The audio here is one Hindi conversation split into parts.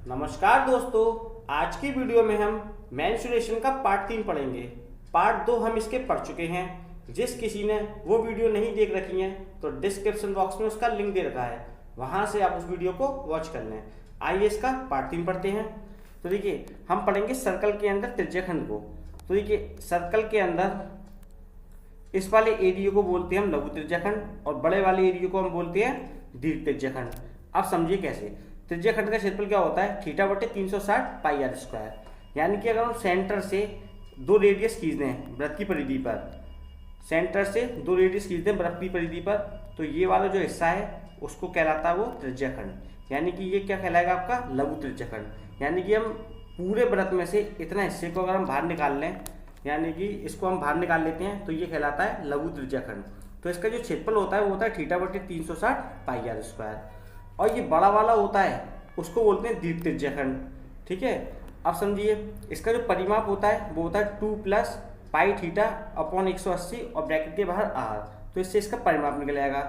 नमस्कार दोस्तों, आज की वीडियो में हम मेंस्ट्रुएशन का पार्ट 3 पढ़ेंगे। पार्ट 2 हम इसके पढ़ चुके हैं। जिस किसी ने वो वीडियो नहीं देख रखी है तो डिस्क्रिप्शन बॉक्स में उसका लिंक दे रखा है, वहां से आप उस वीडियो को वॉच कर लें। आइए इसका पार्ट 3 पढ़ते हैं। तो देखिए, हम पढ़ेंगे सर्कल के अंदर त्रिज्याखंड को। तो देखिए, सर्कल के अंदर इस वाले एरिया को बोलते हैं हम लघु त्रिज्याखंड और बड़े वाले एरिया को हम बोलते हैं दीर्घ त्रिज्याखंड। अब समझिए कैसे। त्रिज्याखंड का क्षेत्रफल क्या होता है? थीटा बटे 360 पाई आर स्क्वायर। यानी कि अगर हम सेंटर से दो रेडियस खींच दें वृत्त की परिधि पर, सेंटर से दो रेडियस खींच दें वृत्त की परिधि पर, तो ये वाला जो हिस्सा है उसको कहलाता है वो त्रिज्याखंड। यानी कि ये क्या कहलाएगा? आपका लघु त्रिज्याखंड। यानी कि हम पूरे वृत्त में से इतना हिस्से को अगर हम बाहर निकाल लें, यानी कि इसको हम बाहर निकाल लेते हैं, तो ये कहलाता है लघु त्रिज्याखंड। तो इसका जो क्षेत्रफल होता है वो होता है थीटा बटे 360 पाई आर स्क्वायर। और ये बड़ा वाला होता है उसको बोलते हैं दीर्घ त्रिज्याखंड। ठीक है, अब समझिए इसका जो परिमाप होता है वो होता है 2 प्लस पाई थीटा अपॉन 180 और ब्रैकेट के बाहर आर। तो इससे इसका परिमाप निकल आएगा।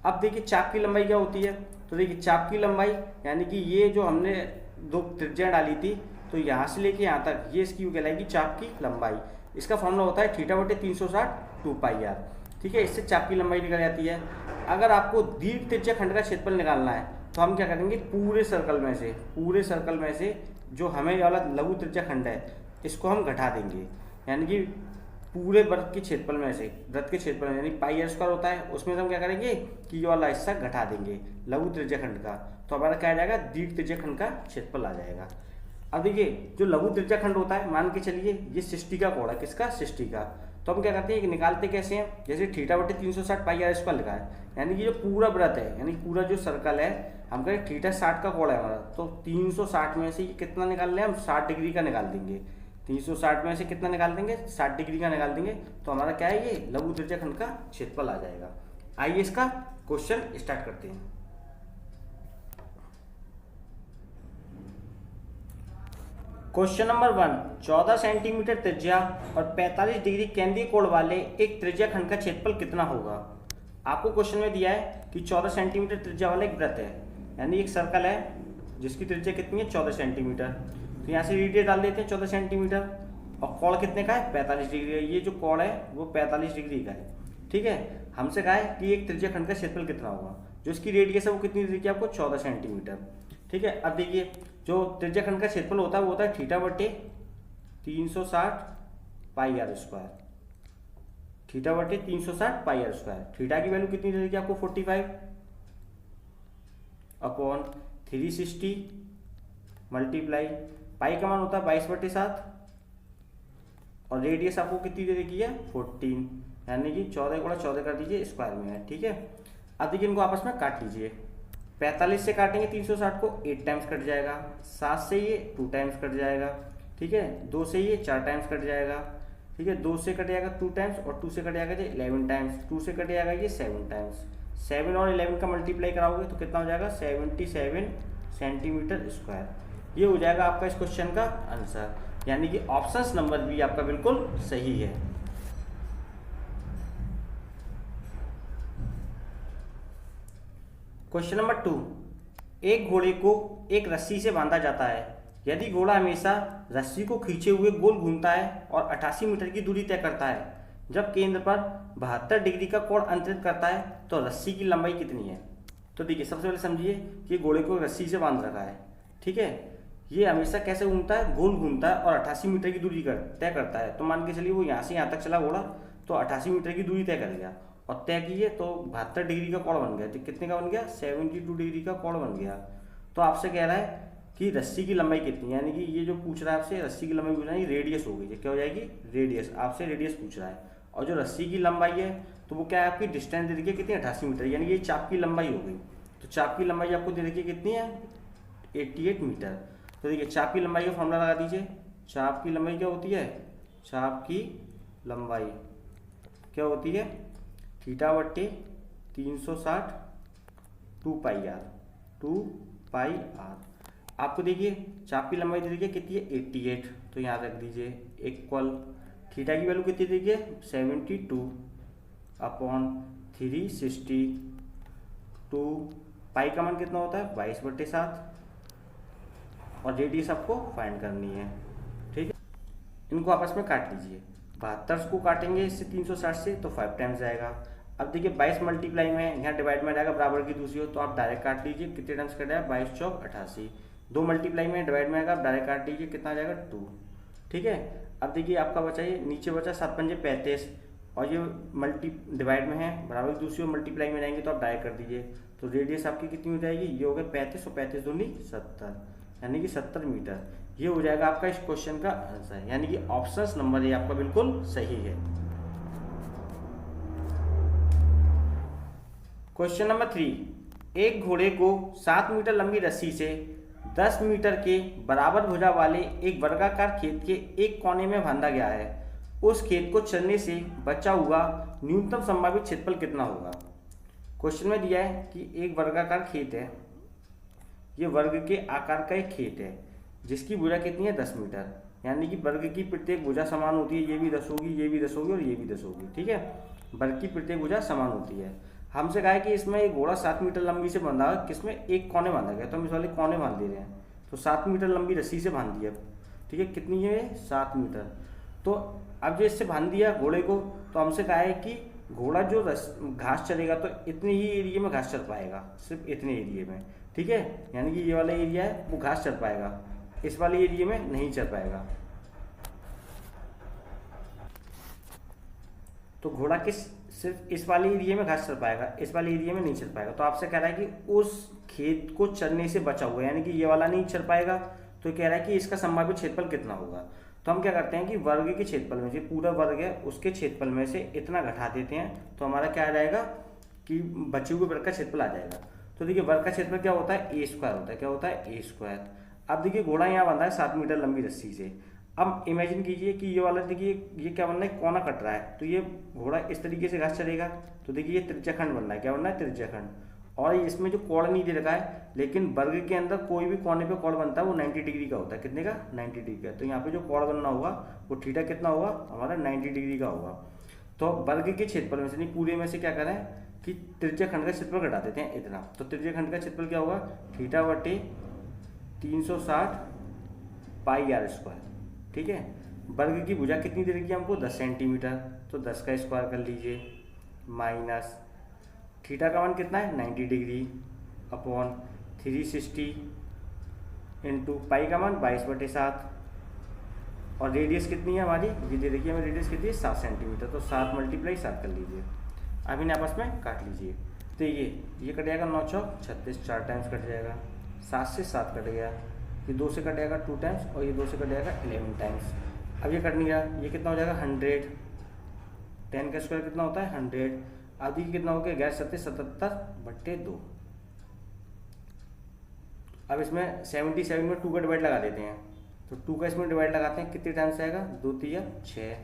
अब देखिए चाप की लंबाई क्या होती है? तो देखिए चाप की लंबाई यानी कि ये जो हमने दो त्रिज्या डाली थी, तो यहाँ से लेके यहाँ तक ये इसकी कहलाएगी चाप की लंबाई। इसका फॉर्मूला होता है थीटा बटे 360 2 पाई आर। ठीक है, इससे चाप की लंबाई निकल जाती है। अगर आपको दीर्घ त्रिज्याखंड का क्षेत्रफल निकालना है तो हम क्या करेंगे, पूरे सर्कल में से जो हमें वाला लघु त्रिज्याखंड है इसको हम घटा देंगे। यानी कि पूरे वृत्त के क्षेत्रफल में से, वृत्त के क्षेत्रफल यानी पाई आर स्क्वायर होता है, उसमें से हम क्या करेंगे कि ये वाला हिस्सा घटा देंगे लघु त्रिज्याखंड का, तो हमारा क्या आ जाएगा? दीर्घ त्रिज्याखंड का क्षेत्रफल आ जाएगा। अब देखिए, जो लघु त्रिज्याखंड होता है, मान के चलिए ये सिष्टि का कोण है। किसका? सिष्टि का। तो हम क्या करते हैं कि निकालते कैसे हैं? जैसे थीटा बटे 360 पाई आर स्क्वायर लिखा है, यानी कि जो पूरा वृत्त है, यानी पूरा जो सर्कल है, हम कहें थीटा 60 का कोण है हमारा, तो 360 में से ये कितना निकाल लें हम? 60 डिग्री का निकाल देंगे। 360 में से कितना निकाल देंगे? 60 डिग्री का निकाल देंगे। तो हमारा क्या है? ये लघु त्रिज्याखंड का क्षेत्रफल आ जाएगा। आइए इसका क्वेश्चन स्टार्ट करते हैं। क्वेश्चन नंबर 1, 14 सेंटीमीटर त्रिज्या और 45 डिग्री केंद्रीय कोण वाले एक त्रिज्याखंड का क्षेत्रफल कितना होगा? आपको क्वेश्चन में दिया है कि 14 सेंटीमीटर त्रिज्या वाला एक वृत्त है, यानी एक सर्कल है जिसकी त्रिज्या कितनी है? 14 सेंटीमीटर। तो यहाँ से रेडियस डाल देते हैं 14 सेंटीमीटर, और कोण कितने का है? 45 डिग्री है। ये जो कोण है वो 45 डिग्री का है। ठीक है, हमसे कहा है कि एक त्रिज्याखंड का क्षेत्रफल कितना होगा। जो इसकी रेडियस है वो कितनी दी थी आपको? 14 सेंटीमीटर। ठीक है, अब देखिए जो त्रिज्याखंड का क्षेत्रफल होता है वो होता है थीटा बटे 360 पाई आर स्क्वायर। थीटा बटे 360 पाई आर स्क्वायर। थीटा की वैल्यू कितनी दे दी आपको? 45 अपॉन 360 मल्टीप्लाई पाई का मान होता है 22/7 और रेडियस आपको कितनी दे रखी है? 14, यानी कि 14 गुणा 14 कर दीजिए, स्क्वायर में है। ठीक है, अब देखिए इनको आपस में काट लीजिए। 45 से काटेंगे 360 को, 8 टाइम्स कट जाएगा। 7 से ये 2 टाइम्स कट जाएगा। ठीक है, 2 से ये 4 टाइम्स कट जाएगा। ठीक है, 2 से कट जाएगा 2 टाइम्स और 2 से कट जाएगा 11 टाइम्स। 2 से कट जाएगा ये 7 टाइम्स। 7 और 11 का मल्टीप्लाई कराओगे तो कितना हो जाएगा? 77 सेंटीमीटर स्क्वायर। ये हो जाएगा आपका इस क्वेश्चन का आंसर। यानी कि ऑप्शन नंबर बी आपका बिल्कुल सही है। क्वेश्चन नंबर 2, एक घोड़े को एक रस्सी से बांधा जाता है। यदि घोड़ा हमेशा रस्सी को खींचे हुए गोल घूमता है और 88 मीटर की दूरी तय करता है, जब केंद्र पर 72 डिग्री का कोण अंतरित करता है, तो रस्सी की लंबाई कितनी है? तो देखिए, सबसे पहले समझिए कि घोड़े को रस्सी से बांध रखा है। ठीक है, ये हमेशा कैसे घूमता है? गोल घूमता है और 88 मीटर की दूरी तय करता है। तो मान के चलिए वो यहाँ से यहाँ तक चला घोड़ा, तो 88 मीटर की दूरी तय करेगा और तय कीजिए तो 72 डिग्री का कोण बन गया। तो कितने का बन गया? 72 डिग्री का कोण बन गया। तो आपसे कह रहा है कि रस्सी की लंबाई कितनी है, यानी कि ये जो पूछ रहा है आपसे रस्सी की लंबाई पूछ रहा है, रेडियस हो गई। क्या हो जाएगी? रेडियस। आपसे रेडियस पूछ रहा है और जो रस्सी की लंबाई है तो वो क्या है? आपकी डिस्टेंस दे रखी है कितनी? 88 मीटर, यानी ये चाप की लंबाई हो गई। तो चाप की लंबाई आपको दे रखी है कितनी है? 88 मीटर। तो देखिए चाप की लंबाई का फॉर्मूला लगा दीजिए। चाप की लंबाई क्या होती है? चाप की लंबाई क्या होती है? थीटा बट्टे 360 2 पाई आर, 2 पाई आर। आपको देखिए चाप की लंबाई दे दीजिए कितनी है? 88। तो यहाँ रख दीजिए इक्वल थीटा की वैल्यू कितनी दीजिए? 72 अपॉन 360 2 पाई का मान कितना होता है? 22/7 और रेडियस आपको फाइंड करनी है। ठीक है, इनको आपस में काट लीजिए। 72 को काटेंगे इससे 360 से तो 5 टाइम्स जाएगा। अब देखिए 22 मल्टीप्लाई में यहाँ डिवाइड में जाएगा बराबर की दूसरी हो तो आप डायरेक्ट काट लीजिए, कितने टाइम्स कट जाएगा 22 चौक 88। 2 मल्टीप्लाई में डिवाइड में आएगा, आप डायरेक्ट काट लीजिए, कितना आ जाएगा 2। ठीक है, अब देखिए आपका बचा ये नीचे बचा 7 पंजे 35 और ये मल्टी डिवाइड में है बराबर की दूसरी हो, मल्टीप्लाई में जाएंगे तो आप डायरेक्ट कर दीजिए। तो रेडियस आपकी कितनी हो जाएगी, ये हो गया 35 और 35 दूनी 70 यानी कि 70 मीटर। ये हो जाएगा आपका इस क्वेश्चन का आंसर, यानी कि ऑप्शन नंबर ये आपका बिल्कुल सही है। क्वेश्चन नंबर 3, एक घोड़े को 7 मीटर लंबी रस्सी से 10 मीटर के बराबर भुजा वाले एक वर्गाकार खेत के एक कोने में बांधा गया है। उस खेत को चलने से बचा हुआ न्यूनतम संभावित क्षेत्रफल कितना होगा। क्वेश्चन में दिया है कि एक वर्गाकार खेत है, ये वर्ग के आकार का एक खेत है जिसकी भुजा कितनी है 10 मीटर, यानी कि वर्ग की प्रत्येक भुजा समान होती है, ये भी 10 होगी, ये भी 10 होगी और ये भी 10 होगी। ठीक है, वर्ग की प्रत्येक भुजा समान होती है। हमसे कहा है कि इसमें एक घोड़ा 7 मीटर लंबी से बंधा है, किसमें एक कोने बांधा गया, तो हम इस वाले कोने बांध दे रहे हैं। तो 7 मीटर लंबी रस्सी से बांध दिया। ठीक है, कितनी है 7 मीटर। तो अब जो इससे बांध दिया घोड़े को, तो हमसे कहा है कि घोड़ा जो घास चलेगा तो इतने ही एरिया में घास चल पाएगा, सिर्फ इतने एरिया में। ठीक है, यानी कि ये वाला एरिया है वो घास चल पाएगा, इस वाले एरिया में नहीं चल पाएगा। तो घोड़ा सिर्फ इस वाले एरिया में घास चल पाएगा, इस वाले एरिया में नहीं चल पाएगा। तो आपसे कह रहा है कि उस खेत को चलने से बचा हुआ, यानी कि ये वाला नहीं चल पाएगा, तो कह रहा है कि इसका संभावित क्षेत्रफल कितना होगा। तो हम क्या करते हैं कि वर्ग के क्षेत्रफल में, जो पूरा वर्ग है उसके क्षेत्रफल में से इतना घटा देते हैं, तो हमारा क्या आ जाएगा कि बचे हुए वर्ग का क्षेत्रफल आ जाएगा। तो देखिए वर्ग का क्षेत्रफल क्या होता है, ए स्क्वायर होता है। क्या होता है, ए स्क्वायर। अब देखिए घोड़ा यहाँ बंधा है 7 मीटर लंबी रस्सी से। अब इमेजिन कीजिए कि ये वाला देखिए ये क्या बन रहा है, कोना कट रहा है, तो ये घोड़ा इस तरीके से घास चलेगा। तो देखिए ये त्रिज्याखंड बन रहा है, क्या बन रहा है, त्रिज्याखंड। और इसमें जो कोण नहीं दे रखा है, लेकिन वर्ग के अंदर कोई भी कोने पे कोण बनता है वो 90 डिग्री का होता है। कितने का, 90 डिग्री का। तो यहाँ पे जो कोण बनना होगा वो थीटा कितना होगा, हमारा 90 डिग्री का होगा। तो वर्ग के क्षेत्रफल में से, नहीं पूरे में से क्या करें कि त्रिज्याखंड का क्षेत्रफल घटा देते हैं इतना। तो त्रिज्याखंड का क्षेत्रफल क्या होगा, थीटा बटे 360 पाई आर स्क्वायर। ठीक है, वर्ग की भुजा कितनी दे रखी है हमको 10 सेंटीमीटर, तो 10 का स्क्वायर कर लीजिए, माइनस थीटा का मान कितना है 90 डिग्री अपॉन 360 इंटू पाई का मान 22/7 और रेडियस कितनी है हमारी, ये दे रखी है हमें रेडियस कितनी है 7 सेंटीमीटर। तो 7 × 7 कर लीजिए। अब इन्हें आपस में काट लीजिए। तो ये कट जाएगा 9 चौक 36, 4 टाइम्स कट जाएगा, 7 से 7 कट गया, ये 2 से कट जाएगा 2 टाइम्स और ये 2 से कट जाएगा 11 टाइम्स। अब ये कट नहीं गया, ये कितना हो जाएगा 100, 10 का स्क्वायर कितना होता है 100। अब देखिए कितना हो गया 11×7=77/2। अब इसमें 77 में 2 का डिवाइड लगा देते हैं, तो 2 का इसमें डिवाइड लगाते हैं, कितने टाइम्स आएगा 2 × 3 = 6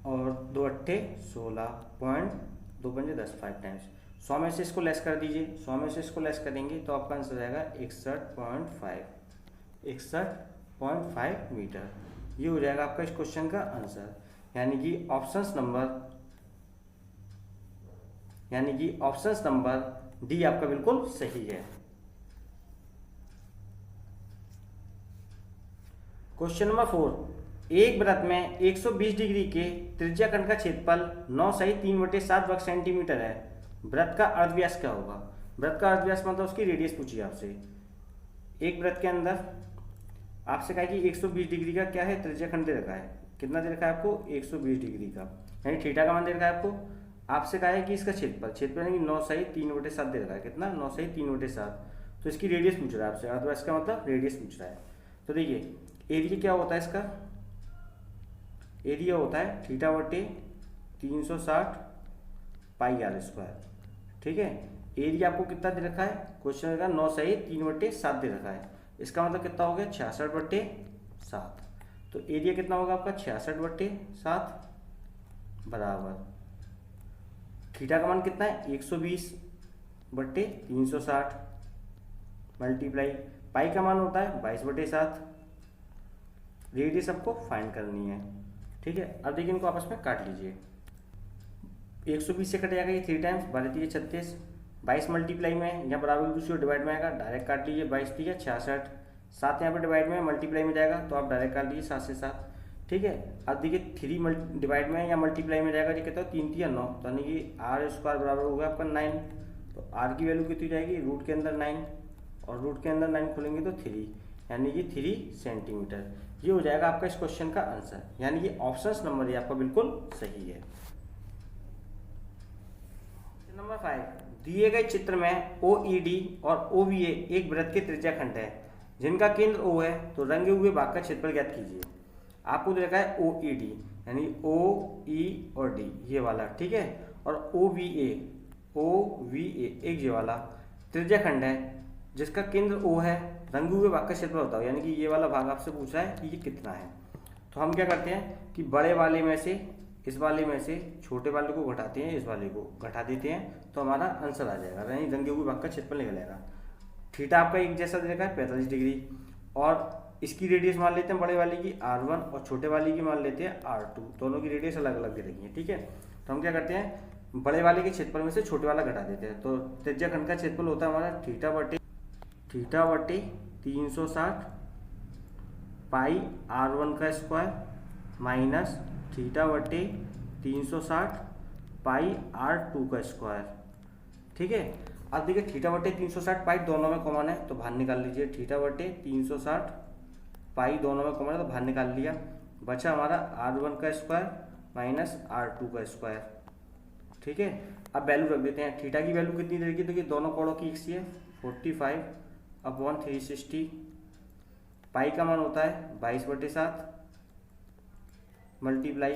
और 2 × 8 = 16 पॉइंट 2 × 5 = 10 5 टाइम्स। 100 में से इसको लेस कर दीजिए, 100 में से इसको लेस करेंगे तो आपका आंसर आएगा 61.5 मीटर। ये हो जाएगा आपका इस क्वेश्चन का आंसर, यानी कि ऑप्शंस नंबर डी आपका बिल्कुल सही है। क्वेश्चन नंबर 4, एक वृत्त में 120 डिग्री के त्रिज्याखंड का क्षेत्रफल 9 सही 3/7 वर्ग सेंटीमीटर है। वृत्त का अर्धव्यास क्या होगा। वृत्त का अर्धव्यास मतलब उसकी रेडियस पूछिए आपसे। एक वृत्त के अंदर आपसे कहा कि 120 डिग्री का क्या है त्रिज्याखंड दे रखा है, कितना दे रखा है आपको 120 डिग्री का, यानी थीटा का मान दे रखा है आपको। आपसे कहा है कि इसका क्षेत्रफल यानी 9 सही 3/7 दे रखा है, कितना 9 सही 3/7। तो इसकी रेडियस पूछ रहा है आपसे, अर्धव्यास का मतलब रेडियस पूछ रहा है। तो देखिए एरिया क्या होता है, इसका एरिया होता है थीटा बटे 360 पाई आर स्क्वायर। ठीक है, एरिया आपको कितना दे रखा है, क्वेश्चन का 9 सही 3/7 दे रखा है, इसका मतलब कितना हो गया 66/7। तो एरिया कितना होगा आपका 66/7 बराबर थीटा का मान कितना है 120/360 मल्टीप्लाई पाई का मान होता है 22/7। रेडियस आपको फाइंड करनी है। ठीक है, अब देखिए इनको आपस में काट लीजिए। 120 से कट जाएगा ये 3 टाइम्स, 12 × 36, 22 मल्टीप्लाई में यहाँ बराबर दूसरी डिवाइड में आएगा, डायरेक्ट काट लीजिए, 22 × 66, 7 यहाँ पे डिवाइड में मल्टीप्लाई में जाएगा तो आप डायरेक्ट कर लीजिए 7 से 7, ठीक है। अब देखिए 3 डिवाइड में या मल्टीप्लाई में जाएगा, ये कहता है 3 3 9, तो यानी कि आर स्क्वायर बराबर हो गया आपका 9। तो आर की वैल्यू कितनी जाएगी, रूट के अंदर 9, और रूट के अंदर 9 खोलेंगे तो 3, यानी कि 3 सेंटीमीटर। ये हो जाएगा आपका इस क्वेश्चन का आंसर, यानी कि ऑप्शन नंबर ये आपका बिल्कुल सही है। नंबर 5, दिए गए चित्र में OED और OBA एक वृत्त के त्रिज्याखंड है जिनका केंद्र O है, तो रंगे हुए भाग का क्षेत्रफल ज्ञात कीजिए। आपको दे रखा है OED यानी O, E और D ये वाला, ठीक है, और OVA एक ये वाला त्रिज्याखंड है जिसका केंद्र O है, रंगे हुए भाग का क्षेत्रफल बताओ, यानी कि ये वाला भाग आपसे पूछ रहा है कि ये कितना है। तो हम क्या करते हैं कि बड़े वाले में से, इस वाले में से छोटे वाले को घटाते हैं, इस वाले को घटा देते हैं, तो हमारा आंसर आ जाएगा, यानी रंगे हुए भाग का क्षेत्रफल निकल आएगा। थीटा आपका एक जैसा दे रखा है 45 डिग्री, और इसकी रेडियस मान लेते हैं बड़े वाले की R1 और छोटे वाले की मान लेते हैं R2, दोनों की रेडियस अलग अलग दे रखी है, ठीक है। तो हम क्या करते हैं, बड़े वाले के क्षेत्रफल में से छोटे वाला घटा देते हैं, तो त्रिज्याखंड का क्षेत्रफल होता है हमारा थीटा बटे 360 पाई R1 का स्क्वायर माइनस थीटा बटे 360 पाई R2 का स्क्वायर, ठीक है। अब देखिए थीटा बटे 360 पाई दोनों में कॉमन है तो बाहर निकाल लीजिए, थीटा बटे 360 पाई दोनों में कॉमन है तो बाहर निकाल लिया, बचा हमारा R1 का स्क्वायर माइनस R2 का स्क्वायर, ठीक है। अब वैल्यू रख देते हैं, थीटा की वैल्यू कितनी देगी, तो दोनों कोणों की एक सी है 45/360, पाई का मान होता है 22/7 मल्टीप्लाई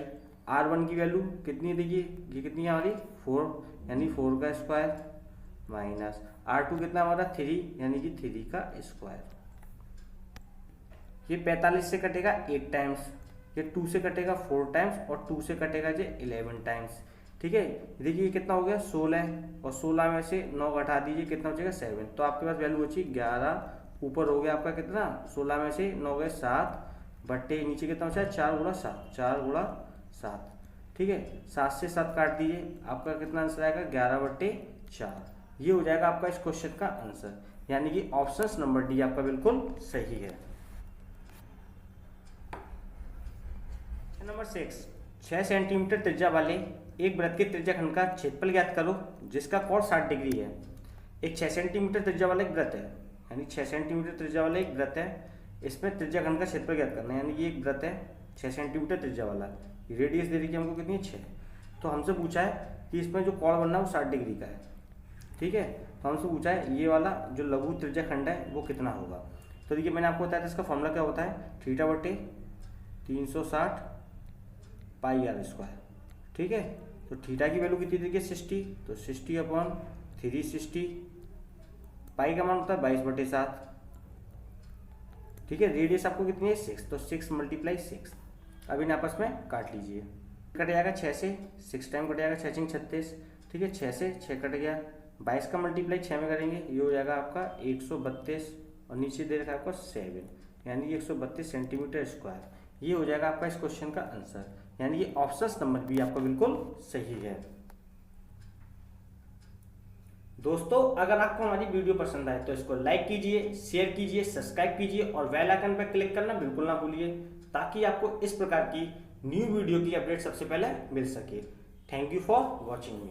R1 की वैल्यू कितनी देगी, ये कितनी है हमारी 4, यानी 4 का स्क्वायर माइनस R2 कितना हमारा 3, यानी कि 3 का स्क्वायर। ये 45 से कटेगा 8 टाइम्स, ये 2 से कटेगा 4 टाइम्स और 2 से कटेगा ये 11 टाइम्स, ठीक है। देखिए ये कितना हो गया 16, और 16 में से 9 घटा दीजिए, कितना हो जाएगा 7, तो आपके पास वैल्यू बची 11, ऊपर हो गया आपका कितना 16 में से 9 गए 7 बट्टे नीचे कितना बचा है 4 गुणा 7, ठीक है। 7 से 7 काट दीजिए, आपका कितना आंसर आएगा 11/4। ये हो जाएगा आपका इस क्वेश्चन का आंसर, यानी कि ऑप्शन नंबर डी आपका बिल्कुल सही है। नंबर 6, 6 सेंटीमीटर त्रिज्या वाले एक वृत्त के त्रिज्याखंड का क्षेत्रफल ज्ञात करो जिसका कोण 60 डिग्री है। एक 6 सेंटीमीटर त्रिज्या वाला एक वृत्त है, यानी 6 सेंटीमीटर त्रिज्या वाला एक वृत्त है, इसमें त्रिज्याखंड का क्षेत्रफल ज्ञात करना है, यानी कि एक वृत्त है 6 सेंटीमीटर त्रिज्या वाला, रेडियस दे रही है हमको कितनी है 6, तो हमसे पूछा है कि इसमें जो कोण बनना है वो 60 डिग्री का है, ठीक है। तो हमसे पूछा है ये वाला जो लघु त्रिज्याखंड है वो कितना होगा। तो देखिए मैंने आपको बताया था इसका फॉर्मूला क्या होता है, थीटा बटे 360 पाई R स्क्वायर, ठीक है। तो थीटा की वैल्यू कितनी देखिए 60, तो 60/360, पाई का मान होता है 22/7, ठीक है। रेडियस आपको कितनी है 6, तो 6 × 6। अब इन आपस में काट लीजिए, कट जाएगा 6 से, 6 टाइम कट जाएगा 6 × 36, ठीक है। 6 से 6 कट गया, 22 का मल्टीप्लाई 6 में करेंगे, ये हो जाएगा आपका 132, और नीचे दे रखा है आपको 7, यानी 132 सेंटीमीटर स्क्वायर। ये हो जाएगा आपका इस क्वेश्चन का आंसर, यानी ये ऑप्शन नंबर बी आपका बिल्कुल सही है। दोस्तों अगर आपको हमारी वीडियो पसंद आए तो इसको लाइक कीजिए, शेयर कीजिए, सब्सक्राइब कीजिए और बेल आइकन पर क्लिक करना बिल्कुल ना भूलिए, ताकि आपको इस प्रकार की न्यू वीडियो की अपडेट सबसे पहले मिल सके। Thank you for watching me.